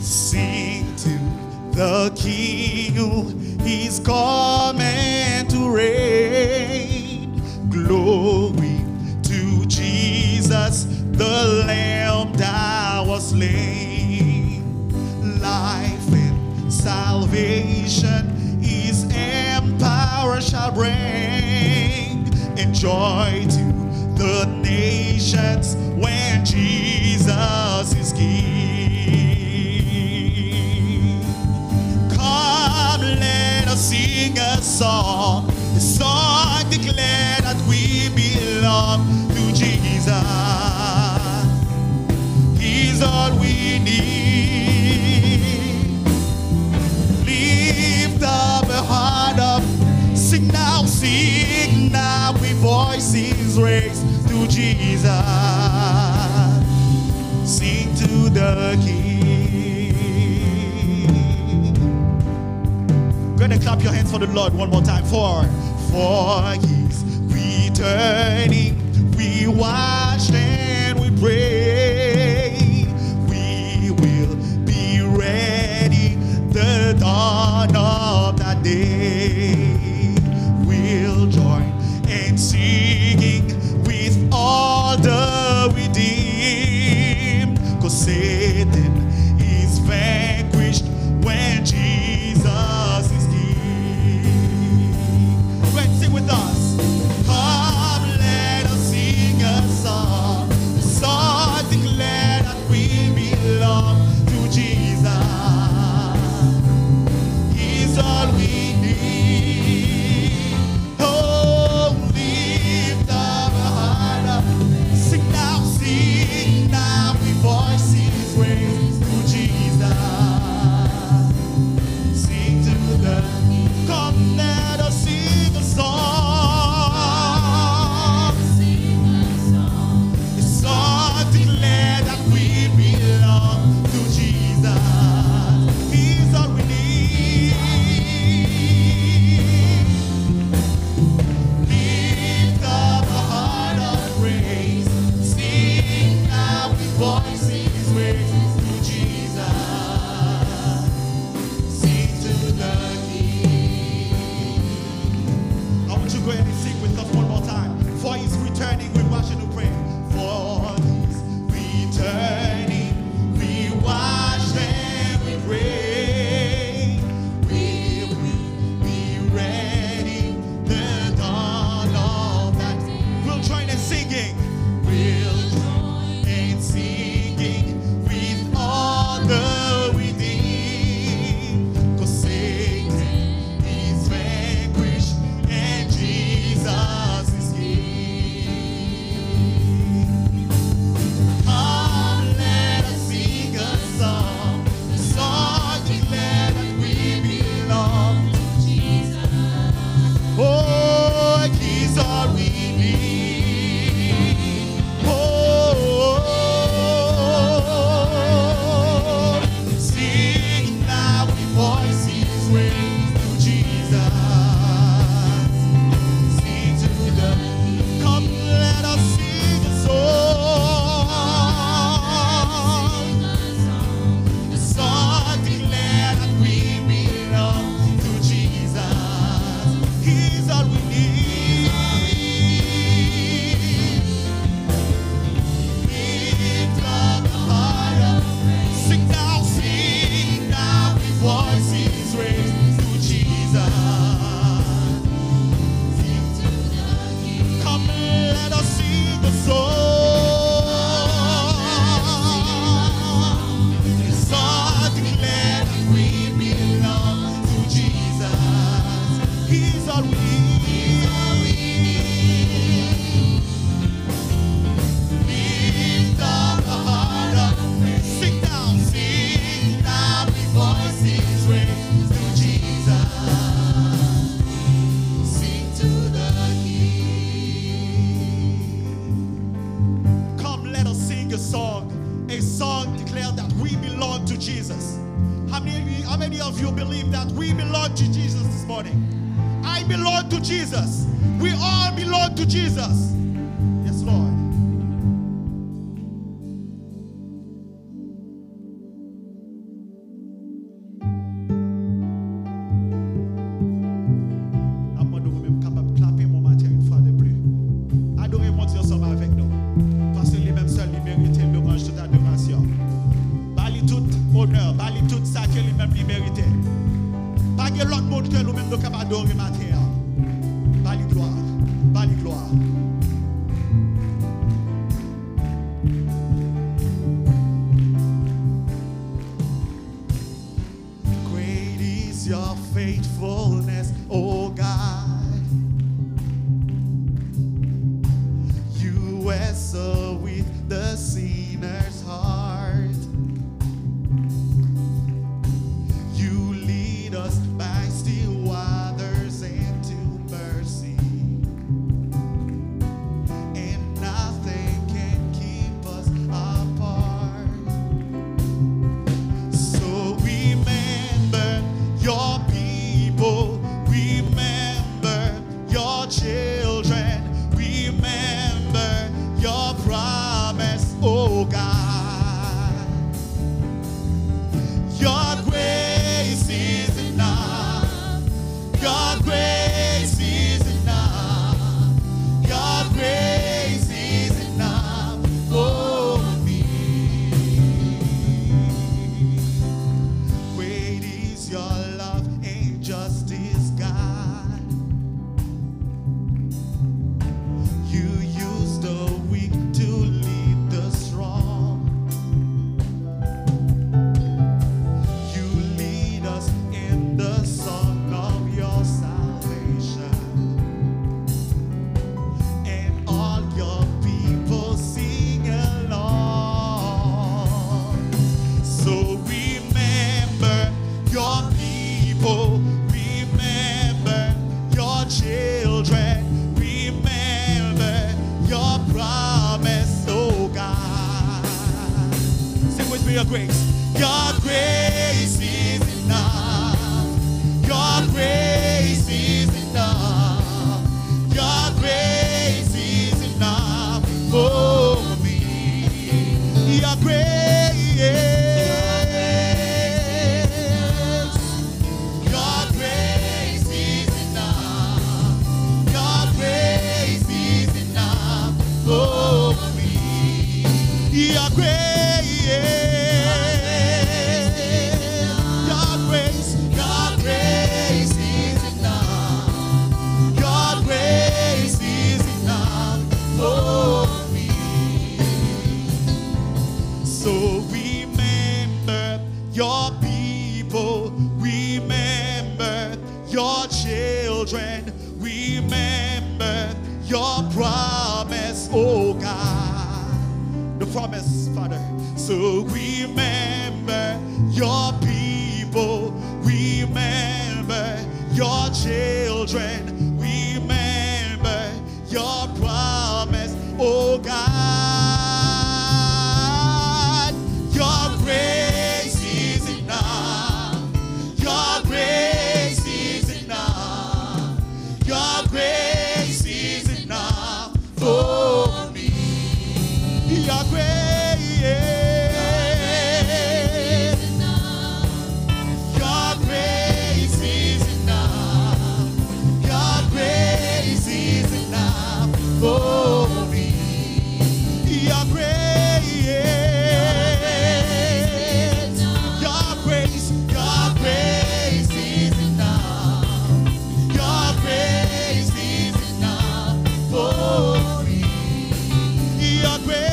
Sing to the King who is coming to reign. Glory to Jesus, the Lamb that was slain. Life and salvation, His empire shall bring, and joy to the nations when Jesus is King. Come, let us sing a song declare that we belong to Jesus. He's all we need. Lift up a heart up, sing now, we voices raised to Jesus. Sing to the King. Go ahead and clap your hands for the Lord one more time. For He's returning. We watch and we pray. We will be ready the dawn of that day. We'll join in singing with all the redeemed, 'cause Satan is vanquished when Jesus is King. Let's sing with us. Come, let us sing a song declare that we belong to Jesus. He's all we need. Oh, lift up a heart up, sing now, we voices raised to Jesus. Sing to the Come, let us sing a song. A song declare that we belong to Jesus. He's all we need. Lift up a heart of praise. Sing now with voices raised to Jesus. Sing to the King. I want you to go ahead and sing with us one more time. For He's returning, we watch and we pray. For He's returning, we watch and we pray. We will be ready the dawn of that day. We'll join in singing. We'll join in singing with all the redeemed, 'cause Satan is vanquished and Jesus is King. Come, let us sing a song declare that we belong to Jesus. Oh, He's all we need. Oh, sing now with voices raised to Jesus. Sing to the Come, let us sing a song declare that we belong to Jesus. He's all we need. Lift up the heart up, sing now with voices raised to Jesus. Sing to the King. Come, let us sing a song. A song declare that we belong to Jesus. He's all we need. Lift up the heart up, sing now with voices raised to Jesus. Sing to the King. Come, let us sing a song declare that we belong to Jesus. How many of you believe that we belong to Jesus this morning? I belong to Jesus. We all belong to Jesus. Yes, Lord. entrepreneur, bali tout ça que lui-même lui méritait. Pas que l'autre monde que nous-mêmes nous capables d'adorer matin. Bali gloire, bali gloire. Great is your faithfulness, oh God. You wrestle with the sinner's heart. You lead us by still waters into mercy, and nothing can keep us apart. So remember your people, remember your children, remember your promise, oh God. Your grace is enough. Your grace is enough. Your grace is enough for me. Great is your love and justice, God. You use the weak to lead the strong. You lead us in the song of your salvation, and all your people sing along. So remember your people, remember your children, remember your promise, oh God. Sing with me, your grace. Your grace is enough. Your grace is enough. Your grace is enough for me. Your grace. Your grace is enough. Your grace is enough for me. Your grace. Your grace is enough. Your grace is enough for me. So remember your people, remember your children, remember your promise, oh God. The promise, Father. So remember your people, remember your children, remember your promise, oh God. Your grace is enough. Your grace is enough. Your grace is enough for me. Your grace. Your grace is enough. Your grace is enough for me. Your grace. Your grace is enough. Your grace is enough for me. Your grace.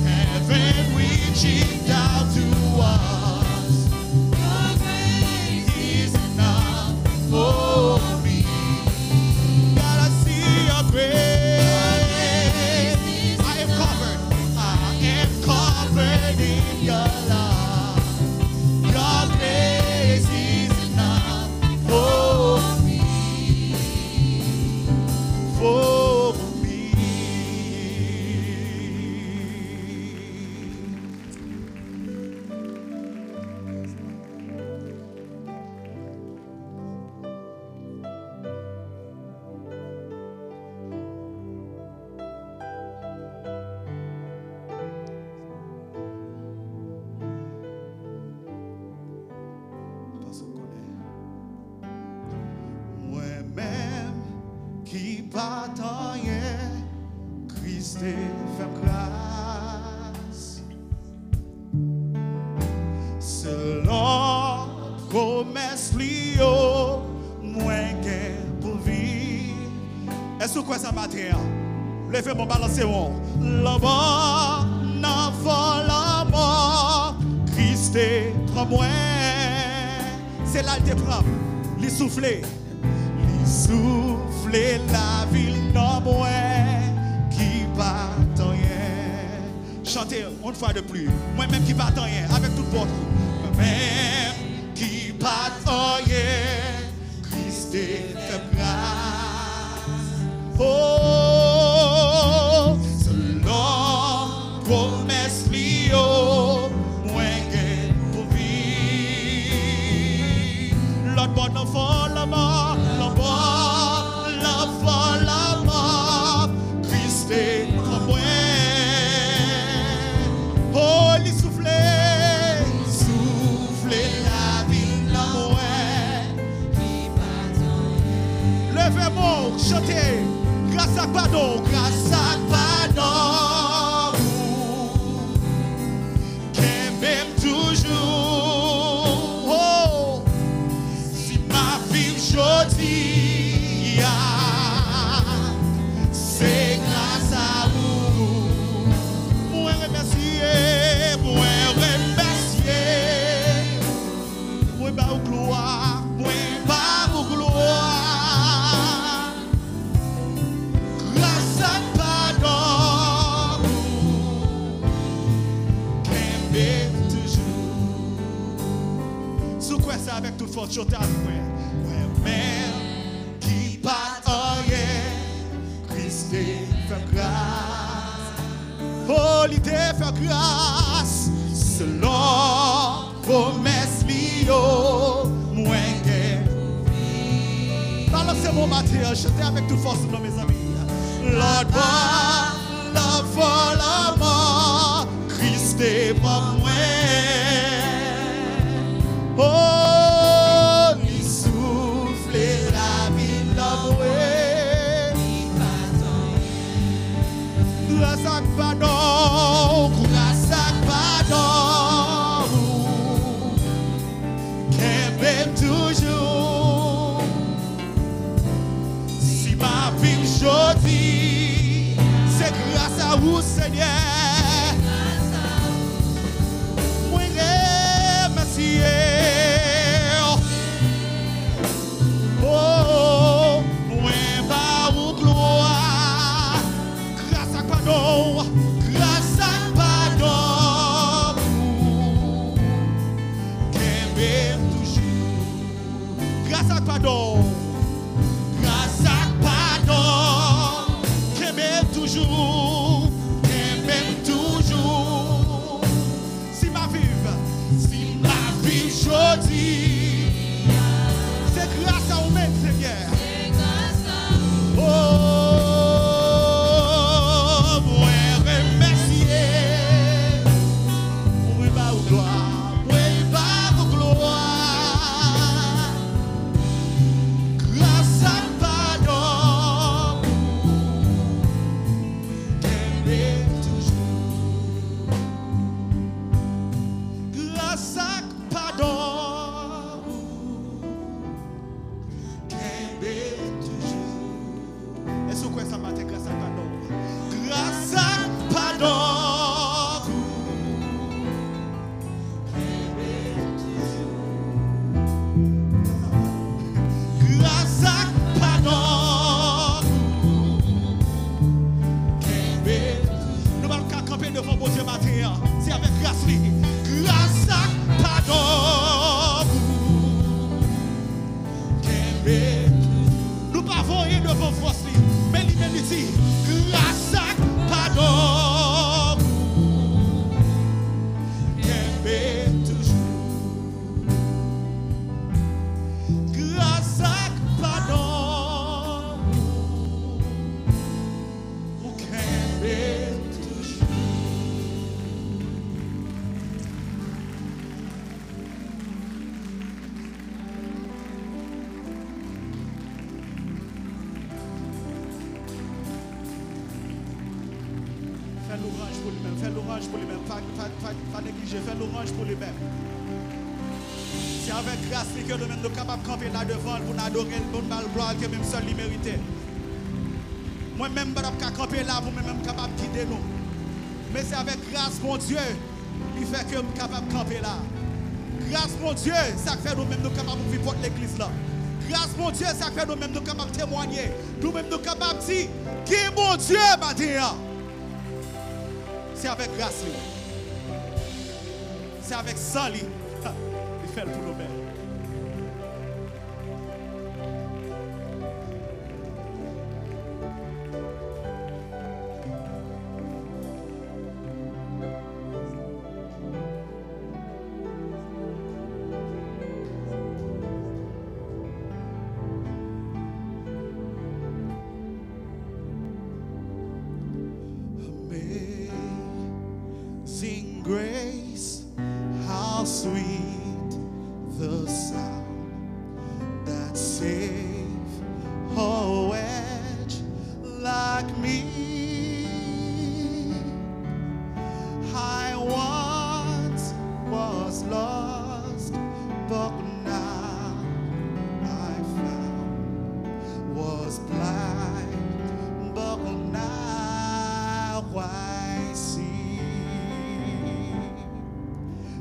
Heaven reaching down to us. Your grace is enough for me. God, I see your grace. I am covered. I am covered in your love. Your grace is enough for me. For me. Moi-même qui bataille, Christ fait grâce. Est-ce que ça matin? Levez mon balancez-moi. La mort, n'enfant la mort. Christ est prends-moi. C'est là qu'il te prend. Il souffle. Il souffle la ville non moi qui bat rien. Chantez une fois de plus. Moi-même qui bat rien. Avec toute votre. Moi-même qui bat rien. Christ est grâce. Oh, selon promesse Lio, moins que pour vivre. L'autre bon enfant, la mort, la mort, Christ est en moi. Oh, il souffle la vie en moi. Levez-moi, chantez. Grâce à pardon, qu'elle m'aime toujours. Oh, si ma vie aujourd'hui, c'est grâce à vous. Moi remercier, moi pas au gloire, moi pas au gloire. Avec toute force, je t'avoue, moi-même qui bat rien, Christ fait grâce. Oh, il te fait grâce, selon promesse Lio, moins que. Balancez mon matin, chantez avec toute force, mes amis. Lord, la mort, Christ est pour moi. Oh, il souffle la vie d'avouer. Grâce à pardon, qu'elle m'aime toujours. Si ma vie aujourd'hui, c'est grâce à vous, Seigneur. Moi, remercier. Grâce à pardon, qu'elle m'aime toujours. Grâce à pardon, qu'elle m'aime toujours, qu'elle m'aime toujours. Si ma vie aujourd'hui, c'est grâce à vous-même, Seigneur. Oh. C'est avec grâce, grâce à pardon. Nous ne pouvons rien de vos forces, mais l'humanité, grâce à pardon. Grâce à pardon. Fais l'ouvrage pour lui-même, fais l'ouvrage pour lui-même, pas négliger, fais l'ouvrage pour lui-même. C'est avec grâce que nous sommes capables de camper là devant pour nous adorer le bon mal gloire que même seul lui mérite. Moi-même, je ne peux pas camper là pour moi-même capable de quitter nous. Mais c'est avec grâce, mon Dieu, qui fait que je suis capable de camper là. Grâce, mon Dieu, ça fait nous-mêmes nous capables de vivre l'église là. Grâce, mon Dieu, ça fait nous-mêmes nous capables de témoigner. Nous-mêmes nous capables de dire, qui est mon Dieu, matin? C'est avec grâce. C'est avec ça, il fait pour nous-mêmes. Amazing grace, how sweet the sound that saved a wretch like me. I once was lost, but now I found, was blind, but now I see.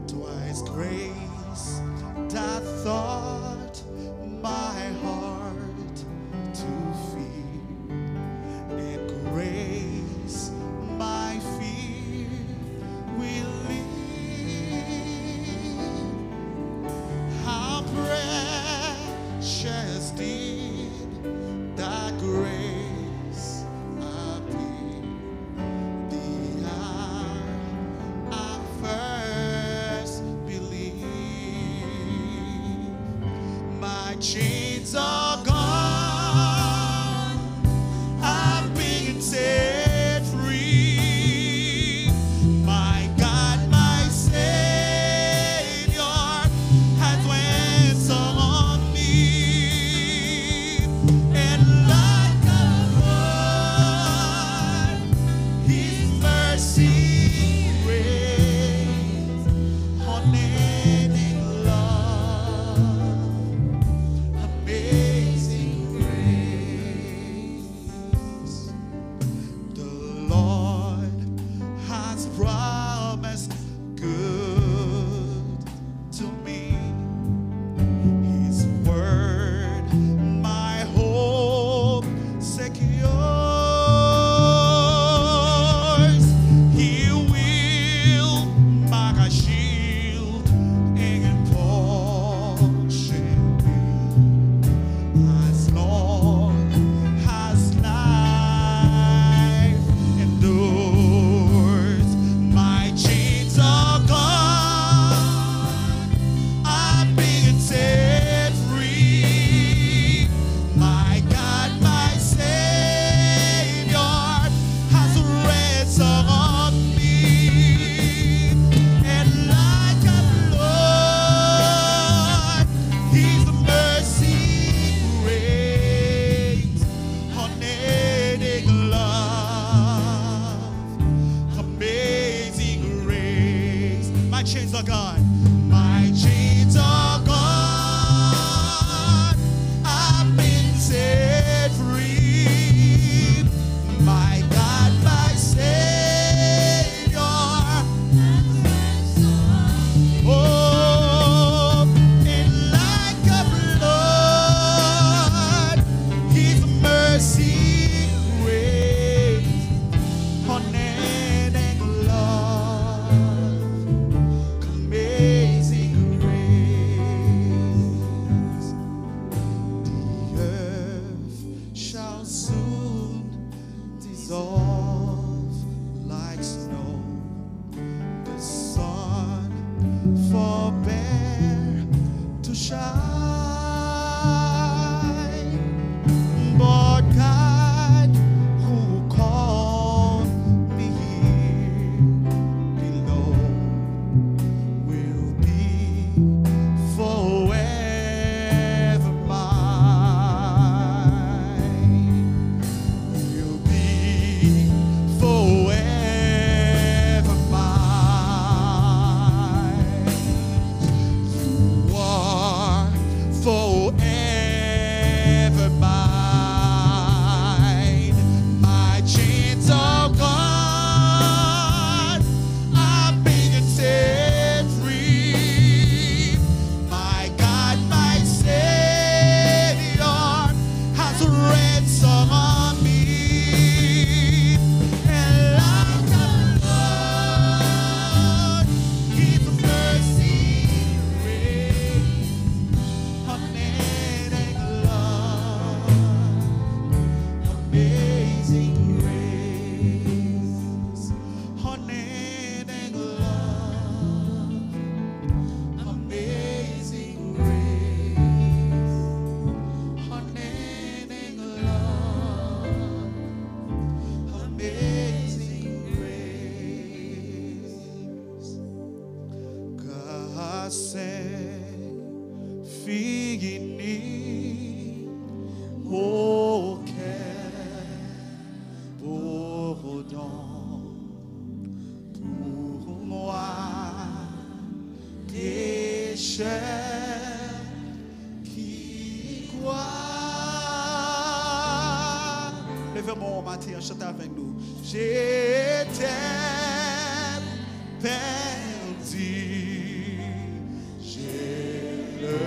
Twice grace that thought my heart to fear, and grace my fear will leave. How precious did that grace appear the hour I first believed. My chains are gone, I've been set free. My God, my Savior has ransomed me. And like a flood, His mercy reigns, unending love, amazing grace. The Lord has promised good to me. His word, my hope secures. He will make a shield and portion be, as long as life endures. My chains are gone, I've been set free. My God, my Savior has ransomed me. And like a flood, His mercy reigns, unending love, amazing grace. My chains are gone. My chains are gone. I've been set free. My God, my Savior. Oh, and like a flood, His mercy reigns, unending love, amazing chair qui croit. Levez-moi au matin, chantez avec nous. J'étais perdu, j'ai le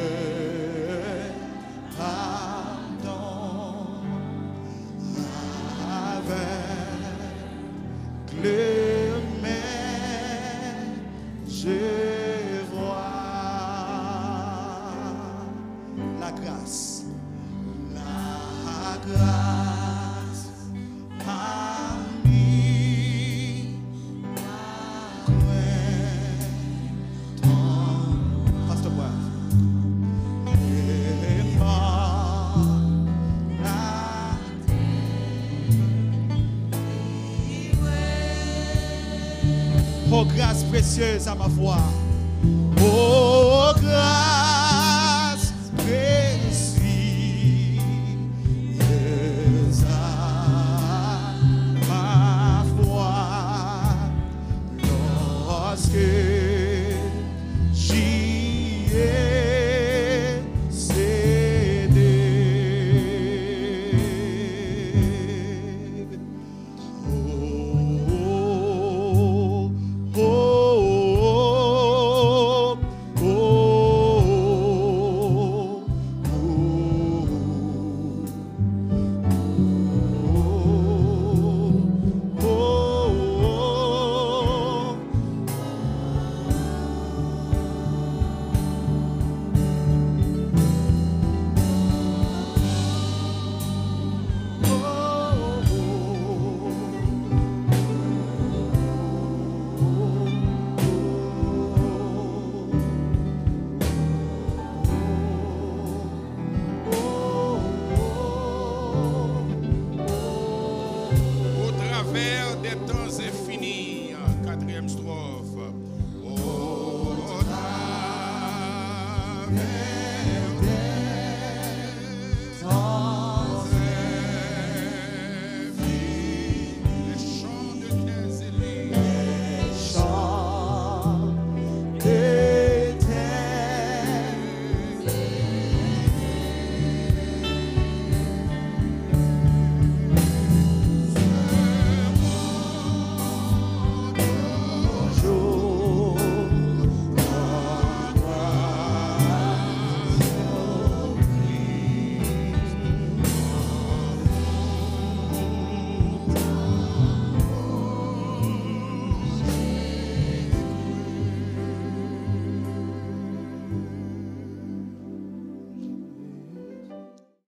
pardon avec le je vois la grâce a mis Pasteur Bois. Oh, grâce précieuse à ma foi. Oh, grâce précieuse à ma foi. Lorsque j'y ai cédé. Quatrième strophe. Au travers